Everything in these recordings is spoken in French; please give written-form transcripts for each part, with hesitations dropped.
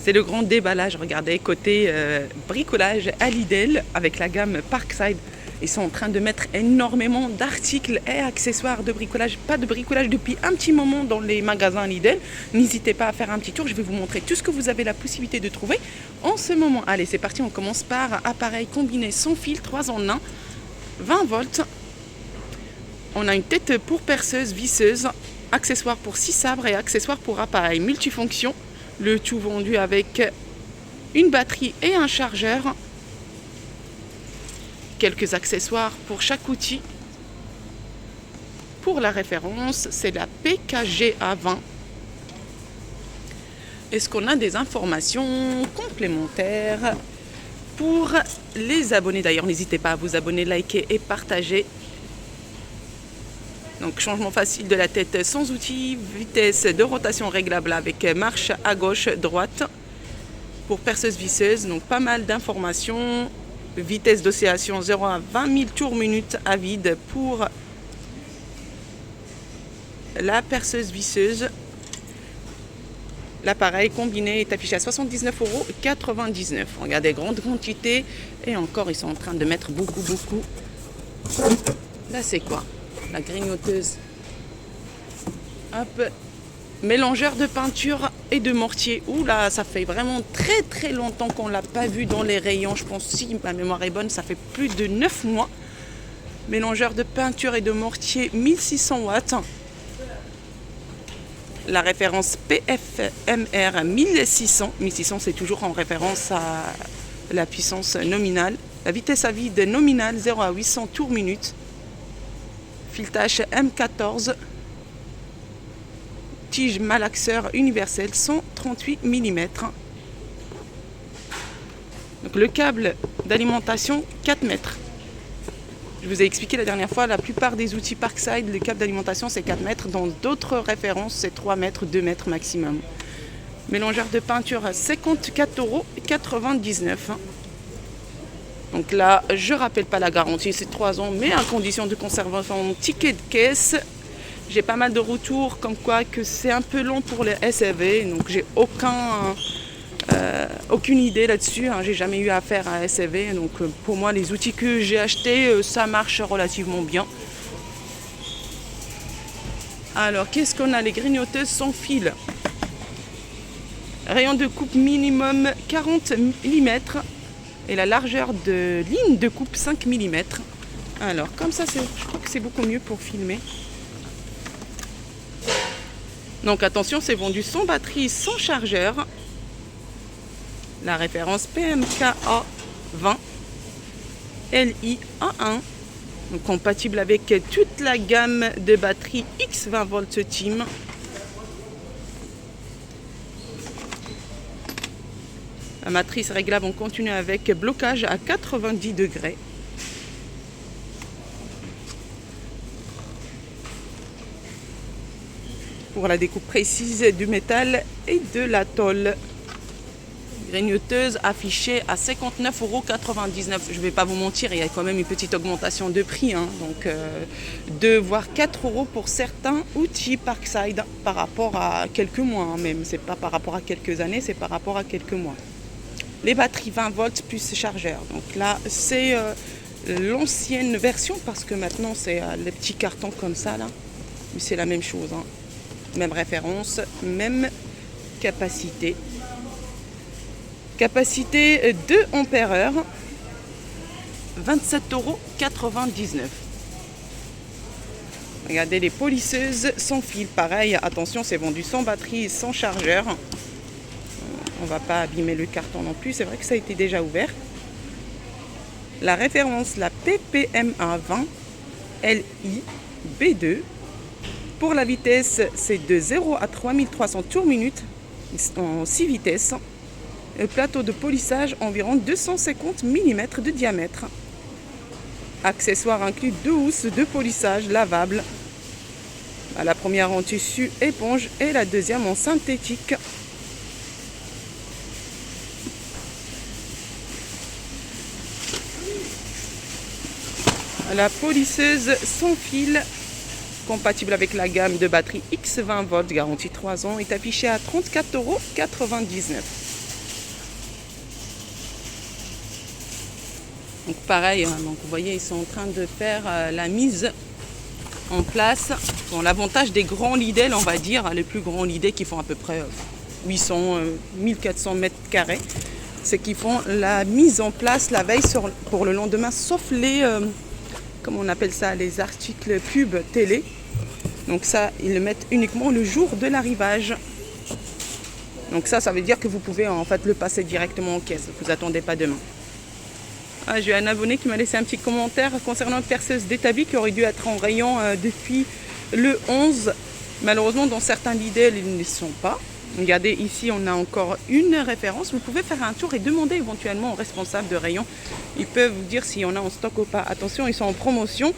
C'est le grand déballage, regardez, côté bricolage à Lidl avec la gamme Parkside. Ils sont en train de mettre énormément d'articles et accessoires de bricolage. Pas de bricolage depuis un petit moment dans les magasins Lidl. N'hésitez pas à faire un petit tour, je vais vous montrer tout ce que vous avez la possibilité de trouver en ce moment. Allez, c'est parti, on commence par appareil combiné sans fil, 3 en 1, 20 volts. On a une tête pour perceuse, visseuse, accessoires pour 6 sabres et accessoires pour appareil multifonction. Le tout vendu avec une batterie et un chargeur. Quelques accessoires pour chaque outil. Pour la référence, c'est la PKGA20. Est-ce qu'on a des informations complémentaires pour les abonnés? D'ailleurs, n'hésitez pas à vous abonner, liker et partager. Donc, changement facile de la tête sans outil, vitesse de rotation réglable avec marche à gauche, droite. Pour perceuse visseuse, donc pas mal d'informations. Vitesse d'oscillation 0 à 20 000 tours minute à vide pour la perceuse visseuse. L'appareil combiné est affiché à 79,99 €. Regardez, grande quantité. Et encore, ils sont en train de mettre beaucoup. Là, c'est quoi? La grignoteuse. Hop. Mélangeur de peinture et de mortier. Ouh là, ça fait vraiment très longtemps qu'on ne l'a pas vu dans les rayons. Je pense, si ma mémoire est bonne, ça fait plus de 9 mois. Mélangeur de peinture et de mortier, 1600 watts. La référence PFMR 1600. 1600, c'est toujours en référence à la puissance nominale. La vitesse à vide nominale, 0 à 800 tours minute. Filetage M14. Tige malaxeur universel 138 mm. Donc le câble d'alimentation 4 mètres. Je vous ai expliqué la dernière fois, la plupart des outils Parkside, le câble d'alimentation c'est 4 mètres. Dans d'autres références, c'est 3 mètres, 2 mètres maximum. Mélangeur de peinture 54,99 €. Donc là, je ne rappelle pas la garantie, c'est 3 ans, mais à condition de conservation ticket de caisse. J'ai pas mal de retours comme quoi que c'est un peu long pour les SAV, donc j'ai aucune idée là-dessus. J'ai jamais eu affaire à SAV, donc pour moi les outils que j'ai achetés, ça marche relativement bien. Alors qu'est-ce qu'on a? Les grignoteuses sans fil. Rayon de coupe minimum 40 mm et la largeur de ligne de coupe 5 mm. Alors comme ça, je crois que c'est beaucoup mieux pour filmer. Donc attention, c'est vendu sans batterie, sans chargeur. La référence PMKA20 LI-A1. Donc compatible avec toute la gamme de batteries X20 volts Team. La matrice réglable en continu avec blocage à 90 degrés. Pour la découpe précise du métal et de la tôle. Grignoteuse affichée à 59,99 €. Je ne vais pas vous mentir, il y a quand même une petite augmentation de prix. Donc 2 voire 4 € pour certains outils Parkside par rapport à quelques mois. Même, c'est pas par rapport à quelques années, c'est par rapport à quelques mois. Les batteries 20 volts plus chargeur. Donc là, c'est l'ancienne version parce que maintenant, c'est les petits cartons comme ça. Là. Mais c'est la même chose. Même référence, même capacité. Capacité 2 ampères-heure, 27,99 €. Regardez les polisseuses sans fil. Pareil, attention, c'est vendu sans batterie et sans chargeur. On ne va pas abîmer le carton non plus. C'est vrai que ça a été déjà ouvert. La référence, la PPMA20 LI B2. Pour la vitesse, c'est de 0 à 3300 tours minute en 6 vitesses. Le plateau de polissage environ 250 mm de diamètre. Accessoires inclus 2 housses de polissage lavables. La première en tissu éponge et la deuxième en synthétique. La polisseuse sans fil, compatible avec la gamme de batterie X20 volts, garantie 3 ans, est affichée à 34,99 €. Donc pareil, hein, donc vous voyez, ils sont en train de faire la mise en place. Bon, l'avantage des grands Lidl, on va dire, les plus grands Lidl qui font à peu près 800, 1400 mètres carrés, c'est qu'ils font la mise en place la veille pour le lendemain, sauf les, comment on appelle ça, les articles pub télé. Donc ça, ils le mettent uniquement le jour de l'arrivage. Donc ça veut dire que vous pouvez en fait le passer directement en caisse. Vous attendez pas demain. Ah, j'ai un abonné qui m'a laissé un petit commentaire concernant une perceuse d'établi qui aurait dû être en rayon depuis le 11. Malheureusement, dans certains Lidl, ils ne sont pas. Regardez, ici, on a encore une référence. Vous pouvez faire un tour et demander éventuellement aux responsables de rayon. Ils peuvent vous dire s'il y en a en stock ou pas. Attention, ils sont en promotion.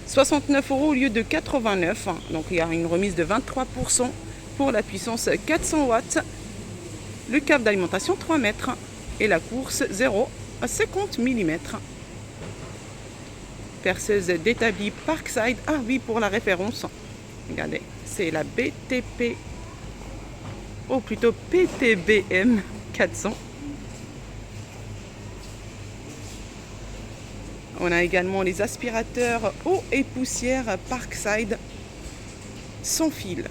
69 € au lieu de 89. Donc, il y a une remise de 23% pour la puissance 400 watts. Le câble d'alimentation 3 mètres. Et la course 0 à 50 mm. Perceuse d'établi Parkside. Ah oui, pour la référence. Regardez, c'est la BTP. Ou plutôt PTBM 400. On a également les aspirateurs eau et poussière Parkside sans fil.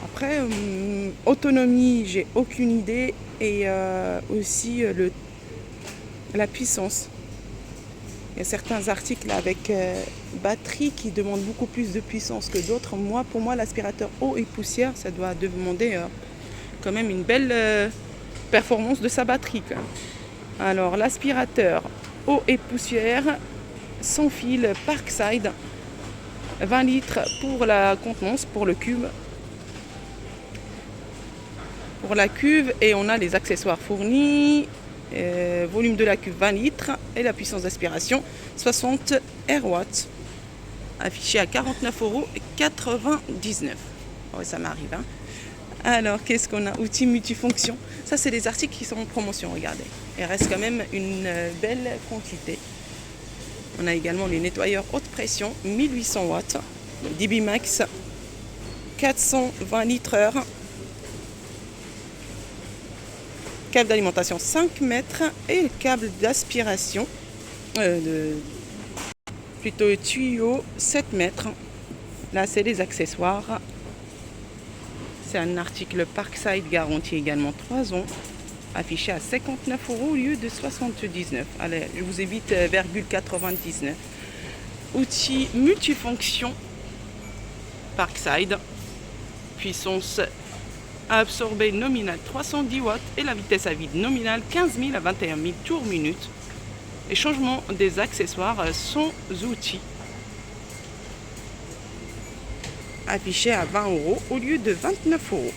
Après, autonomie, j'ai aucune idée. Et aussi la puissance. Il y a certains articles avec batterie qui demandent beaucoup plus de puissance que d'autres. Pour moi, l'aspirateur eau et poussière, ça doit demander quand même une belle performance de sa batterie. Alors, l'aspirateur eau et poussière sans fil Parkside, 20 litres pour la contenance, pour le cube. Pour la cuve, et on a les accessoires fournis. Volume de la cuve 20 litres et la puissance d'aspiration 60 RW, affiché à 49,99 €. Oh, ça m'arrive. Hein. Alors, qu'est-ce qu'on a? Outils multifonctions. Ça, c'est des articles qui sont en promotion, regardez. Il reste quand même une belle quantité. On a également les nettoyeurs haute pression, 1800 watts. Le DB Max, 420 litres heure. Câble d'alimentation 5 mètres et le câble d'aspiration, plutôt tuyau 7 mètres. Là, c'est les accessoires. C'est un article Parkside garanti également 3 ans, affiché à 59 € au lieu de 79. Allez, je vous évite 99. Outils multifonction Parkside, puissance absorbée nominale 310 watts et la vitesse à vide nominale 15 000 à 21 000 tours minute. Et changement des accessoires sans outils, affiché à 20 € au lieu de 29 €.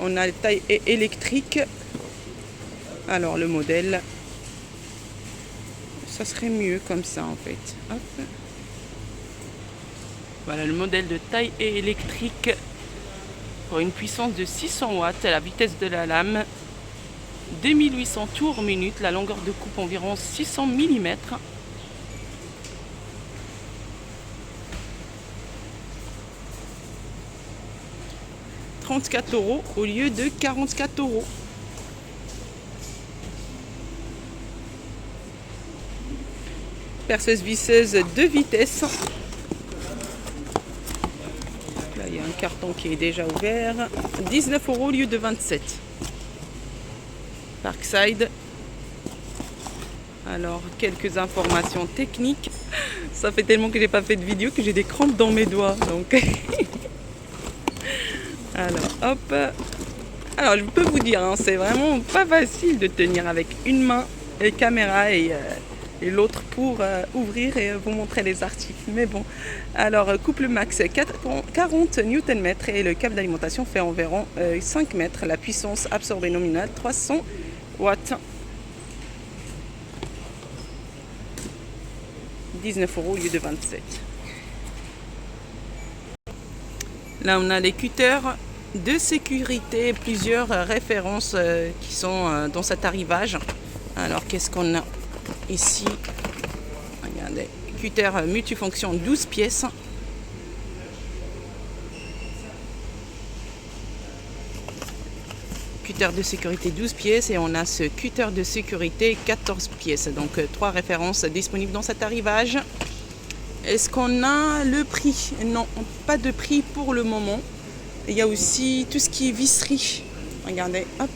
On a la taille électrique. Alors le modèle, ça serait mieux comme ça en fait. Hop. Voilà le modèle de taille électrique pour une puissance de 600 watts, la vitesse de la lame 2800 tours minute, la longueur de coupe environ 600 mm. « 34 € au lieu de 44 €. Perceuse visseuse de vitesse. Là, il y a un carton qui est déjà ouvert. 19 € au lieu de 27. Parkside. Alors, quelques informations techniques. Ça fait tellement que j'ai pas fait de vidéo que j'ai des crampes dans mes doigts. Donc, alors, hop. Alors, je peux vous dire, hein, c'est vraiment pas facile de tenir avec une main et caméra et l'autre pour ouvrir et vous montrer les articles. Mais bon, alors couple max 40 Nm et le câble d'alimentation fait environ 5 mètres. La puissance absorbée nominale 300 watts. 19 € au lieu de 27. Là, on a les cutters de sécurité, plusieurs références qui sont dans cet arrivage. Alors, qu'est-ce qu'on a ici? Regardez, cutter multifonction 12 pièces. cutter de sécurité 12 pièces et on a ce cutter de sécurité 14 pièces. Donc 3 références disponibles dans cet arrivage. Est-ce qu'on a le prix? Non, pas de prix pour le moment. Il y a aussi tout ce qui est visserie. Regardez, hop.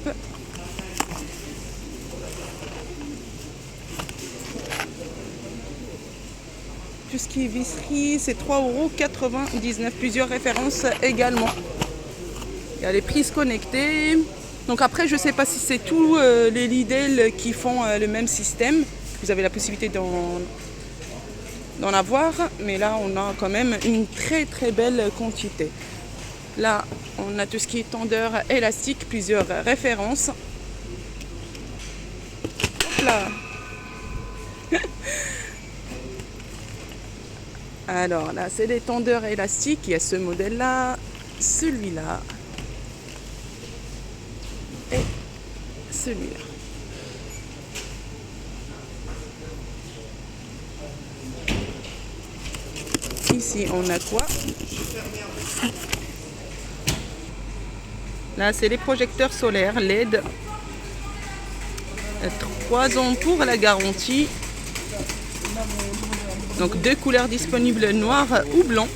Tout ce qui est visserie, c'est 3,99 €. Plusieurs références également. Il y a les prises connectées. Donc après, je ne sais pas si c'est tous les Lidl qui font le même système. Vous avez la possibilité d'en avoir. Mais là, on a quand même une très très belle quantité. Là, on a tout ce qui est tendeur élastique, plusieurs références. Hop là. Alors là, c'est les tendeurs élastiques. Il y a ce modèle-là, celui-là et celui-là. Ici, on a quoi? Là, c'est les projecteurs solaires LED. 3 ans pour la garantie. Donc 2 couleurs disponibles, noir ou blanc.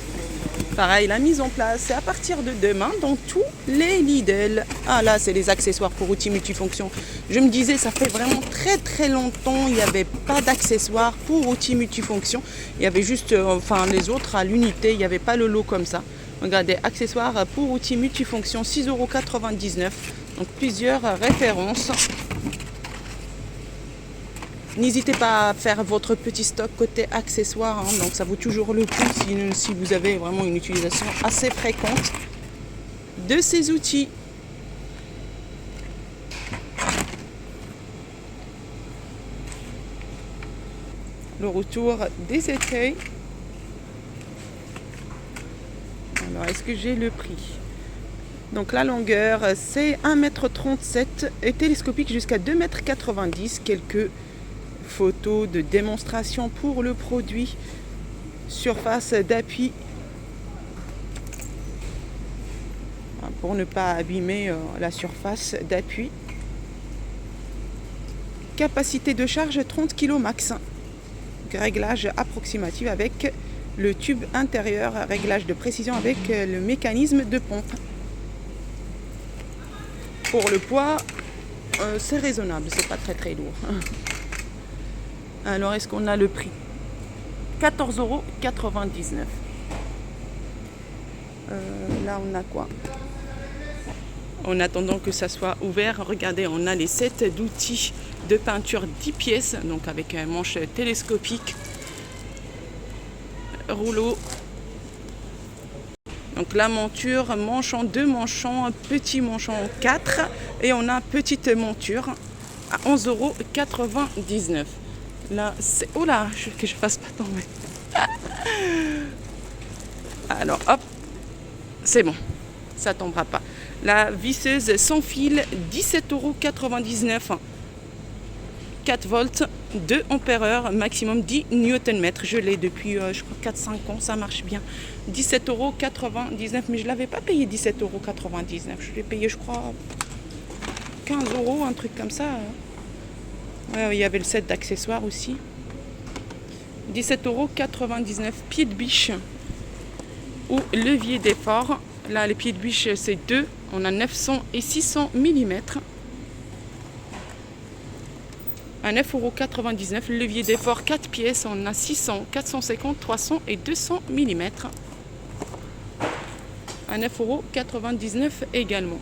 Pareil, la mise en place, c'est à partir de demain dans tous les Lidl. Ah là, c'est les accessoires pour outils multifonctions. Je me disais, ça fait vraiment très très longtemps, il n'y avait pas d'accessoires pour outils multifonctions. Il y avait juste, les autres à l'unité, il n'y avait pas le lot comme ça. Regardez, accessoires pour outils multifonctions, 6,99 €. Donc plusieurs références. N'hésitez pas à faire votre petit stock côté accessoires, hein, donc ça vaut toujours le coup si vous avez vraiment une utilisation assez fréquente de ces outils. Le retour des écueils. Alors, est-ce que j'ai le prix? Donc la longueur, c'est 1,37 m et télescopique jusqu'à 2,90 m. Quelques photos de démonstration pour le produit. Surface d'appui pour ne pas abîmer la surface d'appui. Capacité de charge 30 kg max. Réglage approximatif avec le tube intérieur. Réglage de précision avec le mécanisme de pompe. Pour le poids, c'est raisonnable, c'est pas très très lourd. Alors, est-ce qu'on a le prix? 14,99 €. Là, on a quoi? En attendant que ça soit ouvert, regardez, on a les sets d'outils de peinture 10 pièces, donc avec un manche télescopique, rouleau. Donc la monture, manchon, 2 manchons, petit manchon 4, et on a petite monture à 11,99 €. Là, c'est... Oh là, que je fasse pas tomber. Alors, hop, c'est bon, ça tombera pas. La visseuse sans fil, 17,99 €. 4 volts, 2 ampères-heure, maximum 10 Nm. Je l'ai depuis, je crois, 4-5 ans, ça marche bien. 17,99 €, mais je ne l'avais pas payé 17,99 €. Je l'ai payé, je crois, 15 €, un truc comme ça. Ouais, il y avait le set d'accessoires aussi. 17,99 €. Pied de biche ou levier d'effort. Là, les pieds de biche, c'est 2. On a 900 et 600 mm. À 9,99 €. Levier d'effort 4 pièces. On a 600, 450, 300 et 200 mm. À 9,99 € également.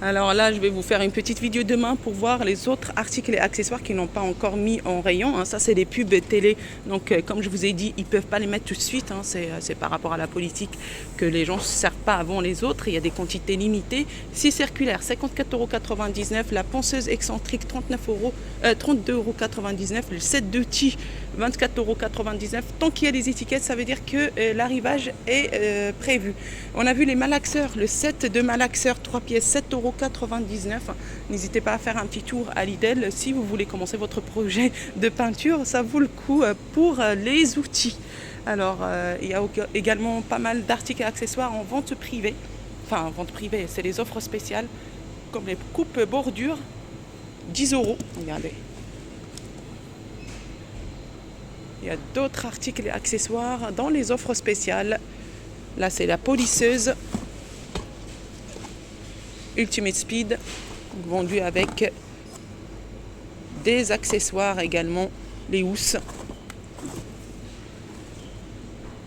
Alors là, je vais vous faire une petite vidéo demain pour voir les autres articles et accessoires qui n'ont pas encore mis en rayon. Ça, c'est des pubs télé. Donc, comme je vous ai dit, ils ne peuvent pas les mettre tout de suite. C'est par rapport à la politique que les gens ne se servent pas avant les autres. Il y a des quantités limitées. 6 circulaires, 54,99 €. La ponceuse excentrique, 32,99 €. Le set d'outils, 24,99 €. Tant qu'il y a des étiquettes, ça veut dire que l'arrivage est prévu. On a vu les malaxeurs. Le set de malaxeurs, 3 pièces, 7,99 €. N'hésitez pas à faire un petit tour à Lidl si vous voulez commencer votre projet de peinture. Ça vaut le coup pour les outils. Alors, il y a également pas mal d'articles et accessoires en vente privée. Enfin, en vente privée, c'est les offres spéciales. comme les coupes bordure, 10 euros. Regardez. Il y a d'autres articles et accessoires dans les offres spéciales. Là, c'est la polisseuse Ultimate Speed, vendue avec des accessoires également, les housses.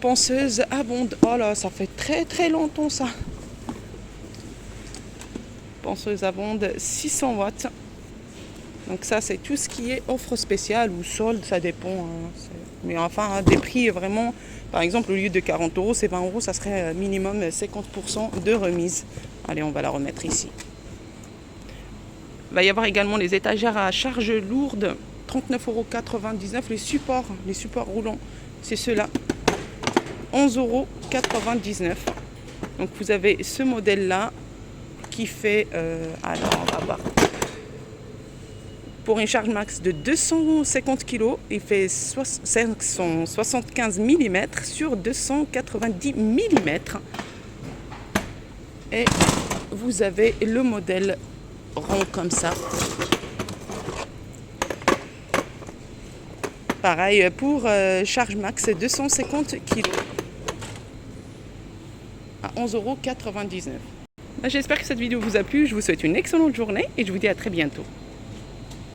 Ponceuse abonde. Oh là, ça fait très longtemps ça. Ponceuse abonde 600 watts. Donc ça, c'est tout ce qui est offre spéciale ou solde, ça dépend. Hein. Mais enfin, des prix vraiment, par exemple, au lieu de 40 euros, c'est 20 euros, ça serait minimum 50% de remise. Allez, on va la remettre ici. Il va y avoir également les étagères à charge lourde, 39,99 €. Les supports roulants, c'est ceux-là, 11,99 €. Donc vous avez ce modèle-là qui fait, alors on va voir. Pour une charge max de 250 kg, il fait 575 mm sur 290 mm. Et vous avez le modèle rond comme ça. Pareil pour charge max 250 kg à 11,99 €. J'espère que cette vidéo vous a plu. Je vous souhaite une excellente journée et je vous dis à très bientôt.